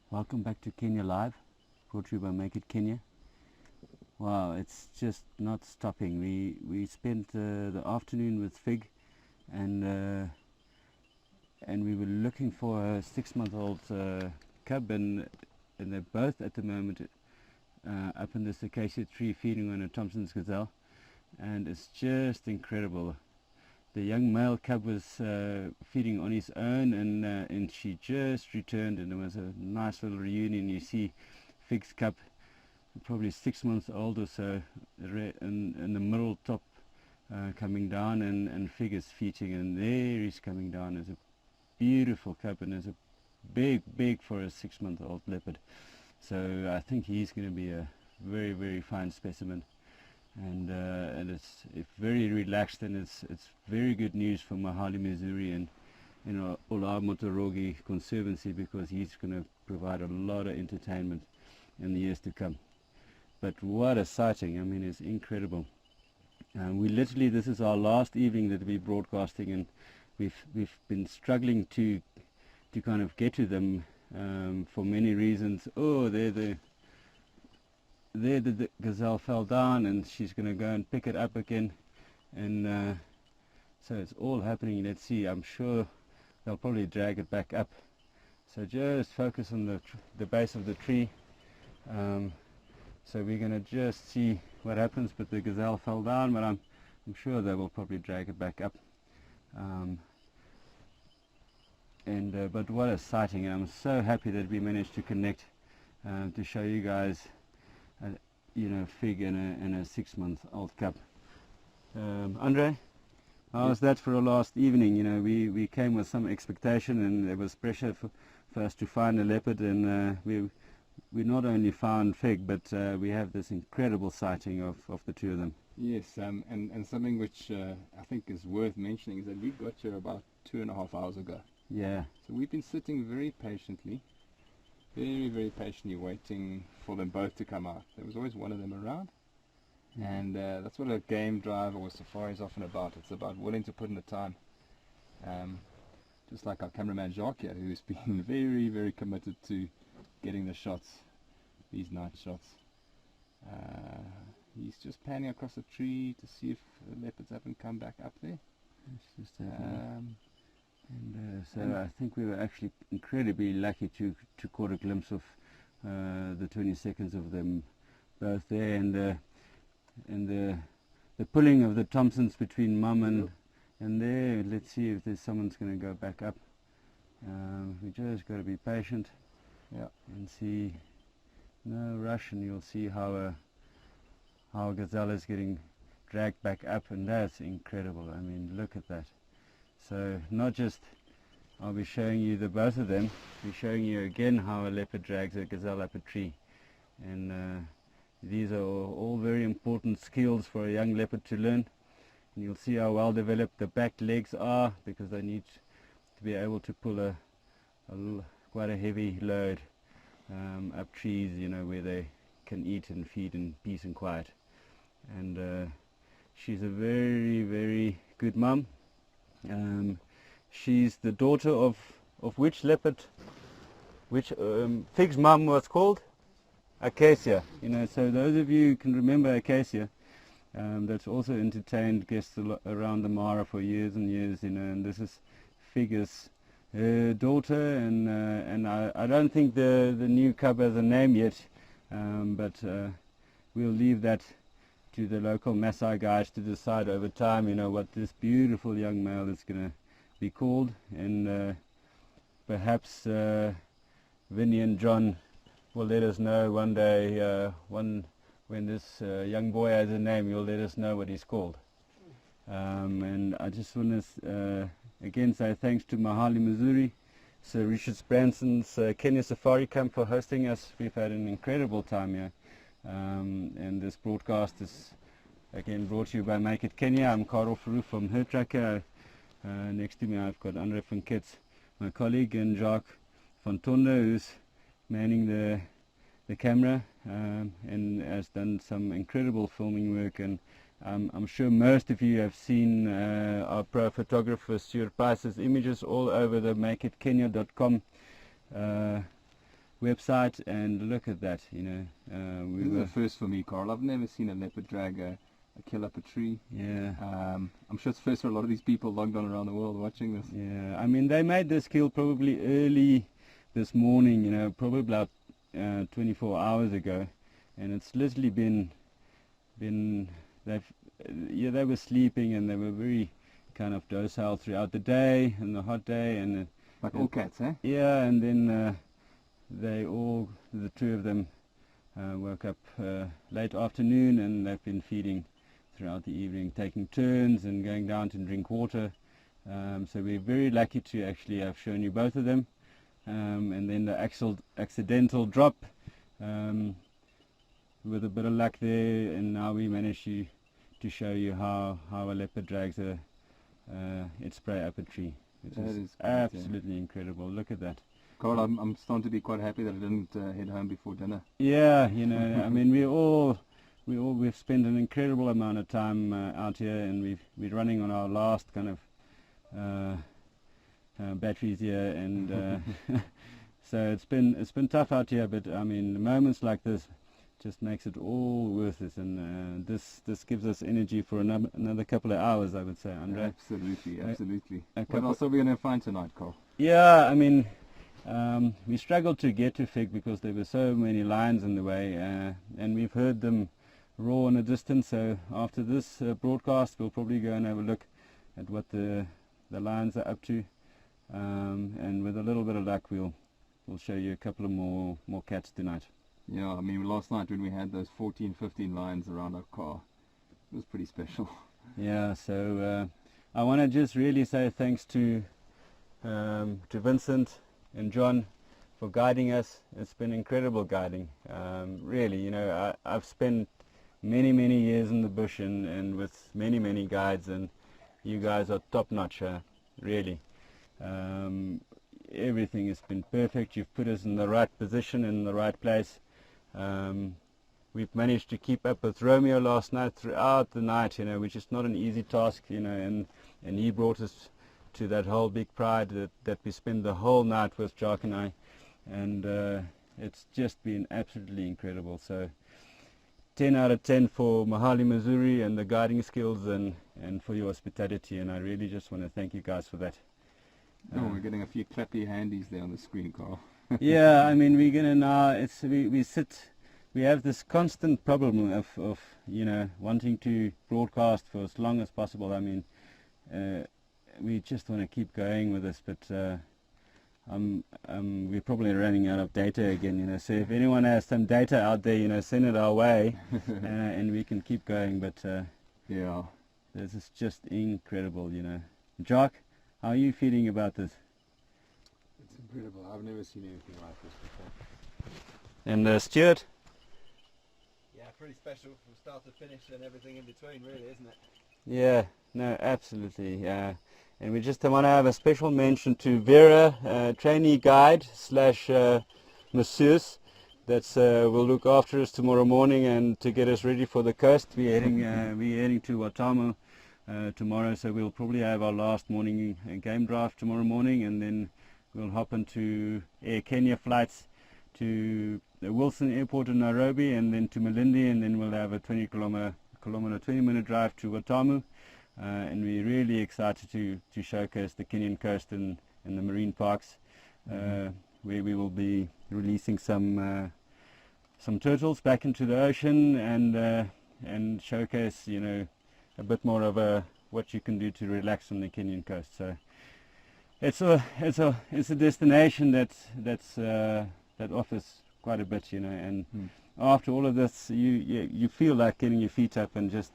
Welcome back to Kenya Live, brought to you by Make It Kenya. Wow, it's just not stopping. We spent the afternoon with Fig, and we were looking for a 6-month-old cub, and they're both at the moment up in this acacia tree feeding on a Thompson's gazelle, and it's just incredible. The young male cub was feeding on his own, and she just returned, and there was a nice little reunion. You see Fig's cub, probably 6 months old or so, in the middle top coming down, and Fig is feeding, and there he's coming down. It's a beautiful cub, and it's a big for a 6-month-old leopard. So I think he's going to be a very fine specimen. And it's very relaxed, and it's very good news for Mahali, Missouri, and Ola Motorogi Conservancy, because he's going to provide a lot of entertainment in the years to come. But what a sighting! I mean, it's incredible. We literally, this is our last evening that we're broadcasting, and we've been struggling to kind of get to them for many reasons. Oh, there the gazelle fell down, and she's going to go and pick it up again, and so it's all happening. Let's see, I'm sure they'll probably drag it back up, so just focus on the base of the tree. So we're going to just see what happens, but the gazelle fell down, but I'm sure they will probably drag it back up. But what a sighting, and I'm so happy that we managed to connect to show you guys Fig and a 6-month-old cub. Andre, how was that for our last evening? We came with some expectation, and there was pressure for us to find a leopard, and we not only found Fig, but we have this incredible sighting of the two of them. Yes, and something which I think is worth mentioning is that we got here about 2.5 hours ago. Yeah. So we've been sitting very patiently, very patiently waiting for them both to come out. There was always one of them around, and that's what a game drive or a safari is often about. It's about willing to put in the time. Just like our cameraman Jacques here, who's been very committed to getting the shots, these night shots. He's just panning across the tree to see if the leopards haven't come back up there. It's just so I think we were actually incredibly lucky to caught a glimpse of the 20 seconds of them both there, and the pulling of the Thompsons between mum and there. Let's see if there's someone's going to go back up. We just got to be patient, and see. No rush, and you'll see how a gazelle is getting dragged back up, and that's incredible. I mean, look at that. So not just I'll be showing you the both of them, we're showing you again how a leopard drags a gazelle up a tree, and these are all very important skills for a young leopard to learn. And you'll see how well developed the back legs are, because they need to be able to pull quite a heavy load up trees, where they can eat and feed in peace and quiet. And she's a very good mum. She's the daughter of which leopard? Which Fig's mum was called? Acacia. So those of you who can remember Acacia, that's also entertained guests around the Mara for years and years. And this is Fig's daughter, and I don't think the new cub has a name yet, but we'll leave that to the local Maasai guys to decide over time, what this beautiful young male is going to be called. And perhaps Vinny and John will let us know one day, when this young boy has a name, you'll let us know what he's called. And I just want to again say thanks to Mahali, Missouri, Sir Richard Branson's Kenya Safari Camp for hosting us. We've had an incredible time here. And this broadcast is again brought to you by Make It Kenya. I'm Karel Farouk from HerdTracker. Next to me I've got Andre van Kets, my colleague, and Jacques van Tonde, who's manning the camera, and has done some incredible filming work. And I'm sure most of you have seen our pro photographer Stuart Price's images all over the makeitkenya.com website, and look at that, you know. We This is were, a first for me, Carl. I've never seen a leopard drag a kill up a tree. yeah, I'm sure it's first for a lot of these people logged on around the world watching this. yeah. I mean, they made this kill probably early this morning, you know, probably about 24 hours ago, and it's literally been yeah, they were sleeping and they were very kind of docile throughout the day and the hot day, and Like all cats, eh? yeah, and then the two of them woke up late afternoon, and they've been feeding throughout the evening, taking turns and going down to drink water. So we're very lucky to actually have shown you both of them. And then the accidental drop, with a bit of luck there, and now we managed to show you how a leopard drags its prey up a tree. Which That is is great, absolutely incredible. Look at that. Carl, I'm starting to be quite happy that I didn't head home before dinner. Yeah, you know, I mean, we've spent an incredible amount of time out here, and we're running on our last kind of batteries here, and so it's been tough out here. But I mean, moments like this just makes it all worth it, and this gives us energy for another couple of hours, I would say, Andre. Absolutely, absolutely. What couple- else are we going to find tonight, Carl? Yeah, I mean, we struggled to get to Fig because there were so many lions in the way, and we've heard them roar in a distance. So after this broadcast, we'll probably go and have a look at what the lions are up to, and with a little bit of luck, we'll show you a couple of more cats tonight. Yeah, I mean, last night when we had those 14, 15 lions around our car, it was pretty special. Yeah, so I want to just really say thanks to Vincent and John for guiding us. It's been incredible guiding. Really, you know, I've spent many years in the bush and with many guides, and you guys are top notch, really. Everything has been perfect. You've put us in the right position, in the right place. We've managed to keep up with Romeo last night throughout the night, you know, which is not an easy task, you know, and he brought us to that whole big pride that we spent the whole night with Jack and I, and it's just been absolutely incredible. So 10 out of 10 for Mahali Missouri and the guiding skills, and for your hospitality, and I really just want to thank you guys for that. Oh, we're getting a few clappy handies there on the screen, Carl. Yeah, I mean, we're gonna now. We have this constant problem of you know, wanting to broadcast for as long as possible. I mean, we just want to keep going with this, but we're probably running out of data again. You know, so if anyone has some data out there, you know, send it our way, and we can keep going. But Yeah. this is just incredible. You know, Jock, how are you feeling about this? It's incredible. I've never seen anything like this before. And Stuart? Yeah, pretty special from start to finish and everything in between, really, isn't it? Yeah, no, absolutely. And we just want to have a special mention to Vera, trainee guide slash masseuse, that will look after us tomorrow morning and to get us ready for the coast. We're heading to Watamu tomorrow, so we'll probably have our last morning game drive tomorrow morning, and then we'll hop into Air Kenya flights to the Wilson Airport in Nairobi, and then to Malindi, and then we'll have a 20-minute drive to Watamu, and we're really excited to showcase the Kenyan coast and the marine parks, where we will be releasing some turtles back into the ocean, and showcase, you know, a bit more of what you can do to relax on the Kenyan coast. So it's a destination that offers quite a bit, you know, and after all of this, you feel like getting your feet up and just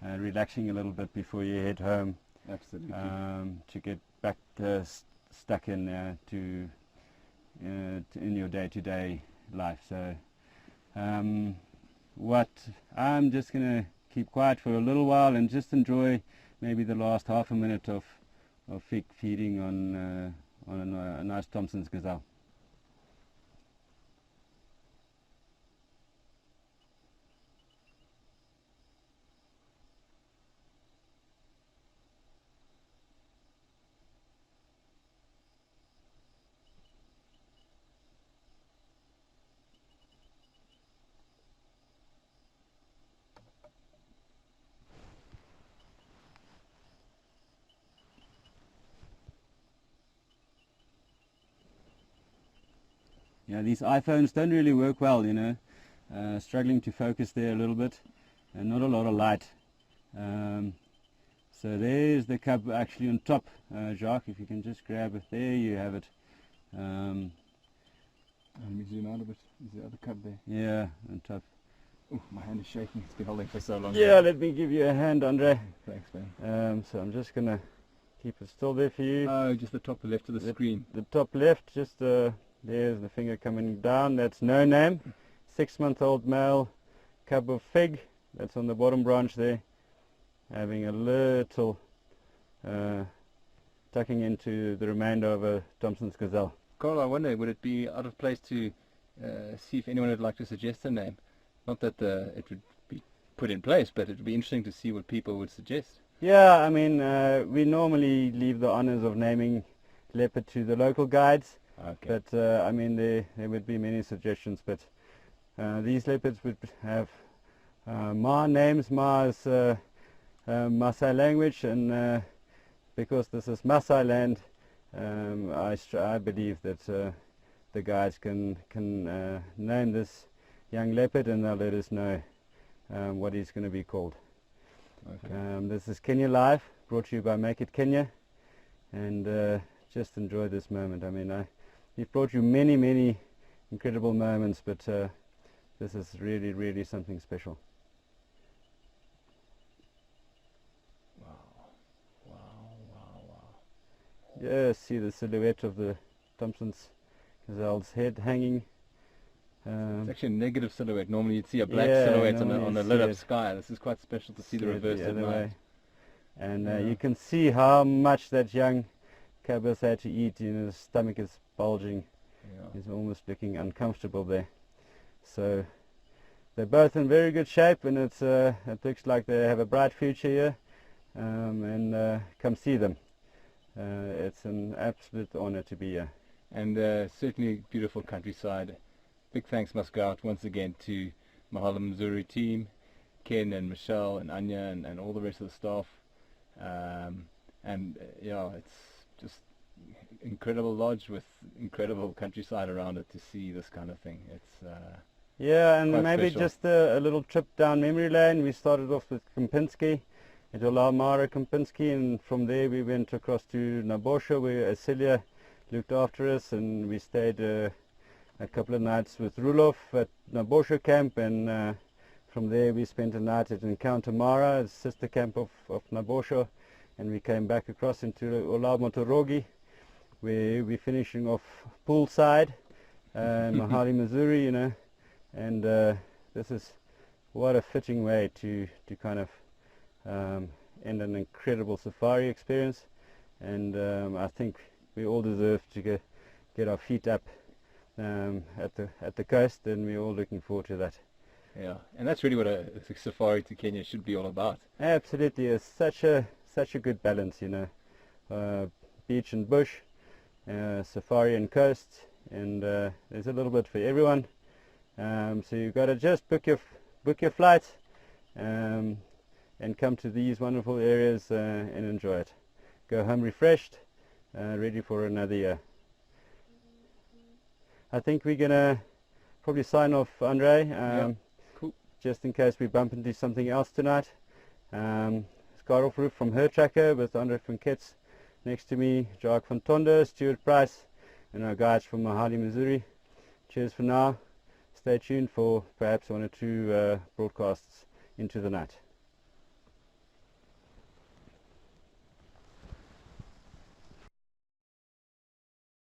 relaxing a little bit before you head home. Absolutely. To get back stuck in in your day-to-day life. So what I'm just gonna keep quiet for a little while and just enjoy maybe the last half a minute of Fig feeding on a nice Thompson's gazelle. Yeah, these iPhones don't really work well, you know. Struggling to focus there a little bit, and not a lot of light. So there's the cub actually on top, Jacques, if you can just grab it. There you have it. Let me zoom out a bit. Is the other cub there? Yeah, on top. Oh, my hand is shaking. It's been holding for so long. Yeah, let me give you a hand, Andre. Thanks, man. So I'm just gonna keep it still there for you. Oh, just the top left of the screen. The top left, just there's the finger coming down. That's no name. 6-month-old male cub of fig. That's on the bottom branch there, having a little tucking into the remainder of a Thompson's gazelle. Carl, I wonder, would it be out of place to see if anyone would like to suggest a name? Not that it would be put in place, but it would be interesting to see what people would suggest. Yeah, I mean, we normally leave the honors of naming leopard to the local guides. Okay. But I mean, there would be many suggestions, but these leopards would have Ma names. Ma is Maasai language, and because this is Maasai land, I believe that the guides can name this young leopard, and they'll let us know what he's going to be called. Okay. This is Kenya Live, brought to you by Make It Kenya, and just enjoy this moment. I mean, we've brought you many incredible moments, but this is really something special. Wow. Yeah, see the silhouette of the Thompson's gazelle's head hanging. It's actually a negative silhouette. Normally you'd see a black yeah, silhouette on a lit up it. sky. This is quite special to see the reverse other at night. way. And Yeah. you can see how much that young cub has had to eat. You know, his stomach is bulging. Yeah. He's almost looking uncomfortable there. So they're both in very good shape, and it looks like they have a bright future here. And come see them. It's an absolute honor to be here. And certainly beautiful countryside. Big thanks must go out once again to Mahala Missouri team, Ken and Michelle and Anya and all the rest of the staff. Yeah, it's just incredible lodge with incredible countryside around it to see this kind of thing. It's yeah, and quite maybe special. just a little trip down memory lane. We started off with Kempinski, at Olamara Kempinski, and from there we went across to Nabosha, where Asilia looked after us, and we stayed a couple of nights with Rulof at Nabosha camp, and from there we spent a night at Encounter Mara, a sister camp of Nabosha, and we came back across into Olamotorogi, where we're finishing off poolside, Mahali, Missouri, you know, and this is what a fitting way to kind of end an incredible safari experience, and I think we all deserve to get our feet up at the coast, and we're all looking forward to that. yeah, and that's really what a safari to Kenya should be all about. Absolutely, it's such a good balance, you know, beach and bush, safari and coast, and there's a little bit for everyone. So you've got to just book your flight and come to these wonderful areas and enjoy it. Go home refreshed, ready for another year. I think we're gonna probably sign off, Andre. Yeah, cool. Just in case we bump into something else tonight. Skyroff Roof from HerdTracker with Andre van Ketz next to me, Jacques van Tonder, Stuart Price, and our guides from Mahali, Missouri. Cheers for now. Stay tuned for perhaps 1 or 2 broadcasts into the night.